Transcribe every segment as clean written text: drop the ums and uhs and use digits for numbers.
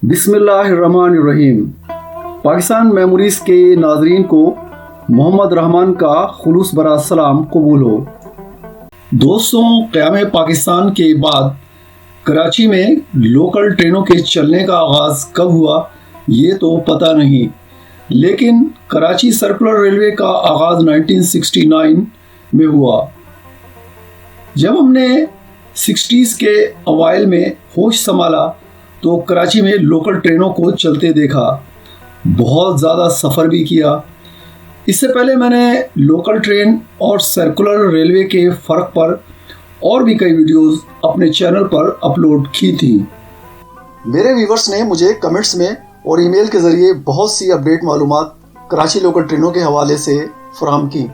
बिस्मिल्लाहिर्रहमानिर्रहीम। पाकिस्तान मेमोरीज के नाजरीन को मोहम्मद रहमान का खुलूस बरा सलाम कबूल हो। दोस्तों, क़याम पाकिस्तान के बाद कराची में लोकल ट्रेनों के चलने का आगाज़ कब हुआ ये तो पता नहीं, लेकिन कराची सर्कुलर रेलवे का आगाज़ 1969 में हुआ। जब हमने 60s के अवाइल में होश संभाला तो कराची में लोकल ट्रेनों को चलते देखा, बहुत ज़्यादा सफ़र भी किया। इससे पहले मैंने लोकल ट्रेन और सर्कुलर रेलवे के फ़र्क पर और भी कई वीडियोस अपने चैनल पर अपलोड की थी। मेरे व्यूवर्स ने मुझे कमेंट्स में और ईमेल के ज़रिए बहुत सी अपडेट मालूमात कराची लोकल ट्रेनों के हवाले से फराहम की,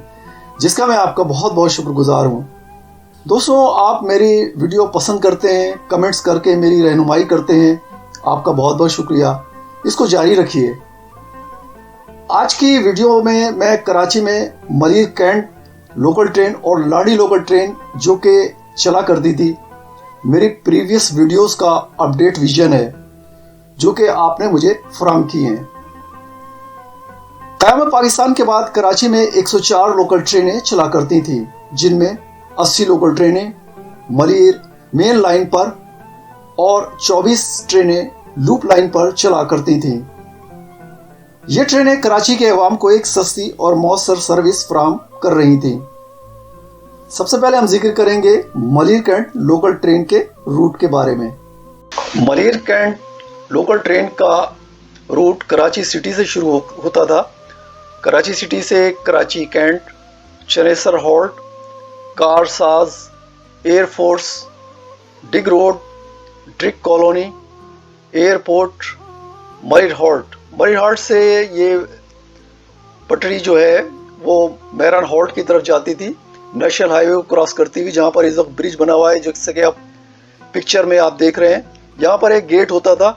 जिसका मैं आपका बहुत बहुत शुक्रगुजार हूँ। दोस्तों, आप मेरी वीडियो पसंद करते हैं, कमेंट्स करके मेरी रहनुमाई करते हैं, आपका बहुत बहुत शुक्रिया। इसको जारी रखिए। आज की वीडियो में मैं कराची में मलिर कैंट लोकल ट्रेन और लाड़ी लोकल ट्रेन जो कि चला करती थी, मेरी प्रीवियस वीडियोस का अपडेट विजन है जो कि आपने मुझे फराहम किए हैं। क़याम पाकिस्तान के बाद कराची में 104 लोकल ट्रेनें चला करती थी, जिनमें 80 लोकल ट्रेनें मलिर मेन लाइन पर और 24 ट्रेनें लूप लाइन पर चला करती थीं। ये ट्रेनें कराची के अवाम को एक सस्ती और मौसर सर्विस फराहम कर रही थीं। सबसे पहले हम जिक्र करेंगे मलिर कैंट लोकल ट्रेन के रूट के बारे में। मलिर कैंट लोकल ट्रेन का रूट कराची सिटी से शुरू होता था। कराची सिटी से Karachi cantt, Chanesar halt, Karsaz, air force, Drigh road, Drigh colony, airport, Malir halt से ये पटरी जो है वो मेहरान हॉल्ट की तरफ जाती थी, नेशनल हाईवे को क्रॉस करती हुई, जहाँ पर इस वक्त ब्रिज बना हुआ है जैसे कि आप पिक्चर में आप देख रहे हैं। यहाँ पर एक गेट होता था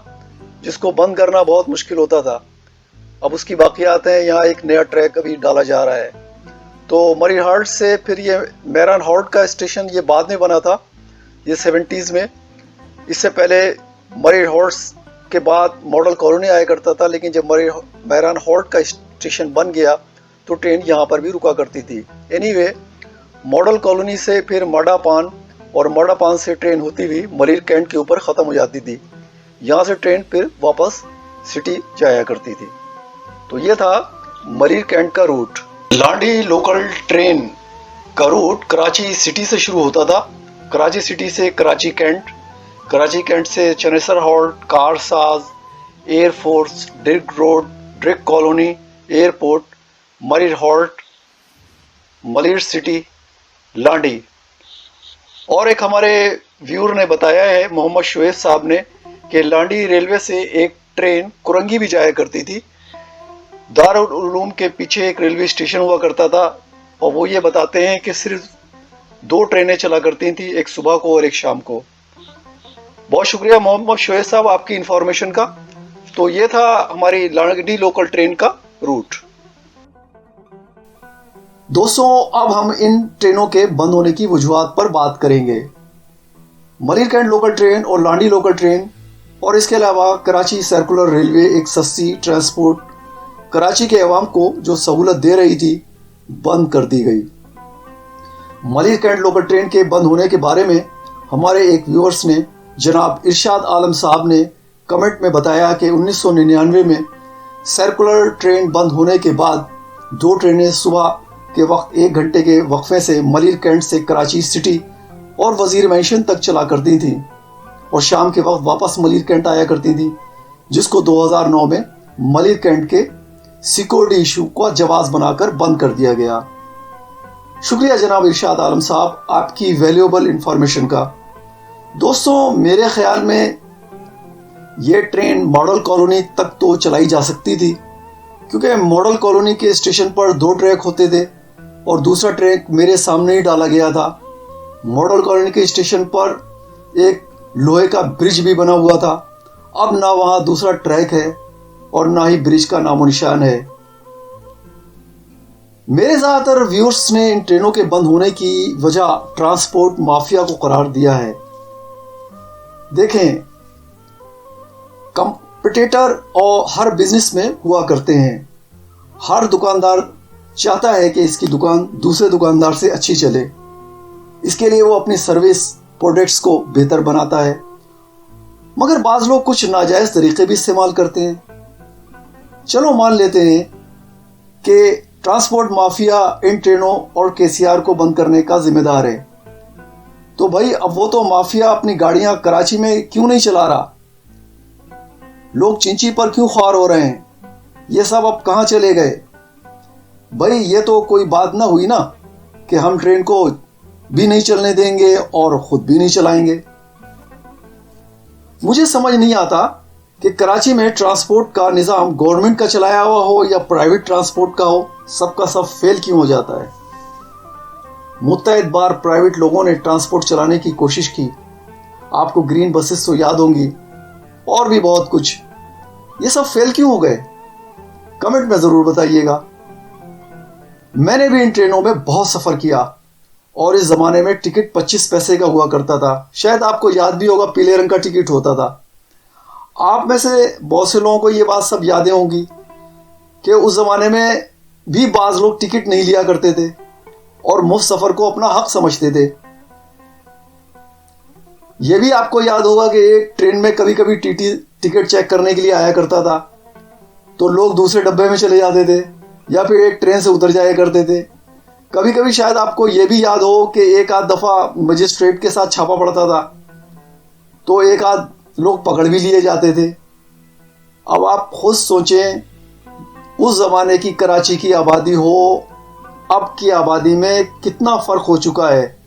जिसको बंद करना बहुत मुश्किल होता था। अब उसकी बाकियात हैं। यहाँ एक नया ट्रैक अभी डाला जा रहा है। तो मलिर हॉल्ट से फिर ये मेहरान हॉल्ट का स्टेशन ये बाद में बना था, ये 70s में। इससे पहले मलिर हॉल्ट के बाद मॉडल कॉलोनी आया करता था, लेकिन जब मेहरान हॉल्ट का स्टेशन बन गया तो ट्रेन यहाँ पर भी रुका करती थी। एनीवे, मॉडल कॉलोनी से फिर माडा पान और माडा पान से ट्रेन होती हुई मलिर कैंट के ऊपर ख़त्म हो जाती थी। यहाँ से ट्रेन फिर वापस सिटी जाया करती थी। तो ये था मलिर कैंट का रूट। लाड़ी लोकल ट्रेन का रूट कराची सिटी से शुरू होता था। कराची सिटी से कराची कैंट, कराची कैंट से Chanesar halt, Karsaz, air force, Drigh road, Drigh colony, airport, Malir halt, Malir city, Landhi. और एक हमारे व्यूअर ने बताया है, मोहम्मद शुएब साहब ने, कि लाड़ी रेलवे से एक ट्रेन कुरंगी भी जाया करती थी। दारुल उलूम के पीछे एक रेलवे स्टेशन हुआ करता था, और वो ये बताते हैं कि सिर्फ 2 ट्रेनें चला करती थी, एक सुबह को और एक शाम को। बहुत शुक्रिया मोहम्मद शुएब साहब आपकी इंफॉर्मेशन का। तो ये था हमारी लाड़ी लोकल ट्रेन का रूट। दोस्तों, अब हम इन ट्रेनों के बंद होने की वजूहात पर बात करेंगे। मलिर कैंट लोकल ट्रेन और लाड़ी लोकल ट्रेन और इसके अलावा कराची सर्कुलर रेलवे एक सस्ती ट्रांसपोर्ट कराची के अवाम को जो सहूलत दे रही थी, बंद कर दी गई। मलिर कैंट लोकल ट्रेन के बंद होने के बारे में हमारे एक व्यूअर्स ने, जनाब इरशाद आलम साहब ने कमेंट में बताया कि 1999 में सर्कुलर ट्रेन बंद होने के बाद 2 ट्रेनें सुबह के वक्त 1 घंटे के वक्फे से मलिर कैंट से कराची सिटी और वजीर मैशन तक चला करती थी, और शाम के वक्त वापस मलिर कैंट आया करती थी, जिसको 2009 में मलिर कैंट के सिक्योरिटी इशू को जवाब बनाकर बंद कर दिया गया। शुक्रिया जनाब इरशाद आलम साहब आपकी वैल्यूएबल इंफॉर्मेशन का। दोस्तों, मेरे ख्याल में ये ट्रेन मॉडल कॉलोनी तक तो चलाई जा सकती थी, क्योंकि मॉडल कॉलोनी के स्टेशन पर 2 ट्रैक होते थे और दूसरा ट्रैक मेरे सामने ही डाला गया था। मॉडल कॉलोनी के स्टेशन पर एक लोहे का ब्रिज भी बना हुआ था। अब ना वहाँ दूसरा ट्रैक है और ना ही ब्रिज का नामो निशान है। मेरे ज़्यादातर व्यूअर्स ने इन ट्रेनों के बंद होने की वजह ट्रांसपोर्ट माफिया को करार दिया है। देखें, कंपटीटर और हर बिजनेस में हुआ करते हैं। हर दुकानदार चाहता है कि इसकी दुकान दूसरे दुकानदार से अच्छी चले। इसके लिए वो अपनी सर्विस प्रोडक्ट्स को बेहतर बनाता है, मगर बाज लोग कुछ नाजायज तरीके भी इस्तेमाल करते हैं। चलो मान लेते हैं कि ट्रांसपोर्ट माफिया इन ट्रेनों और केसीआर को बंद करने का जिम्मेदार है, तो भाई अब वो तो माफिया अपनी गाड़ियां कराची में क्यों नहीं चला रहा? लोग चिंची पर क्यों ख्वार हो रहे हैं? ये सब अब कहां चले गए? भाई ये तो कोई बात ना हुई ना कि हम ट्रेन को भी नहीं चलने देंगे और खुद भी नहीं चलाएंगे। मुझे समझ नहीं आता कि कराची में ट्रांसपोर्ट का निज़ाम गवर्नमेंट का चलाया हुआ हो या प्राइवेट ट्रांसपोर्ट का हो, सबका सब फेल क्यों हो जाता है? मुत्तहिद बार प्राइवेट लोगों ने ट्रांसपोर्ट चलाने की कोशिश की, आपको ग्रीन बसेस तो याद होंगी और भी बहुत कुछ। ये सब फेल क्यों हो गए? कमेंट में ज़रूर बताइएगा। मैंने भी इन ट्रेनों में बहुत सफ़र किया और इस ज़माने में टिकट 25 पैसे का हुआ करता था। शायद आपको याद भी होगा, पीले रंग का टिकट होता था। आप में से बहुत से लोगों को ये बात सब यादें होंगी कि उस ज़माने में भी बाज़ लोग टिकट नहीं लिया करते थे और मुफ्त सफ़र को अपना हक समझते थे। यह भी आपको याद होगा कि एक ट्रेन में कभी कभी टीटी टिकट चेक करने के लिए आया करता था, तो लोग दूसरे डब्बे में चले जाते थे या फिर एक ट्रेन से उतर जाया करते थे। कभी कभी शायद आपको यह भी याद हो कि एक आध दफ़ा मजिस्ट्रेट के साथ छापा पड़ता था, तो एक आध लोग पकड़ भी लिए जाते थे। अब आप खुद सोचें, उस ज़माने की कराची की आबादी हो, अब की आबादी में कितना फ़र्क हो चुका है।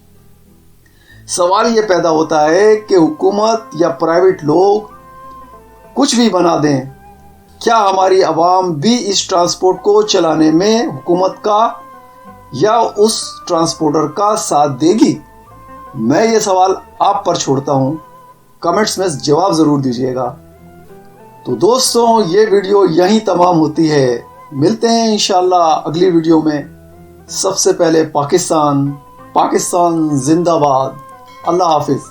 सवाल ये पैदा होता है कि हुकूमत या प्राइवेट लोग कुछ भी बना दें, क्या हमारी आवाम भी इस ट्रांसपोर्ट को चलाने में हुकूमत का या उस ट्रांसपोर्टर का साथ देगी? मैं ये सवाल आप पर छोड़ता हूँ, कमेंट्स में जवाब ज़रूर दीजिएगा। तो दोस्तों, ये वीडियो यहीं तमाम होती है। मिलते हैं इंशाल्लाह अगली वीडियो में। सबसे पहले पाकिस्तान जिंदाबाद। अल्लाह हाफिज़।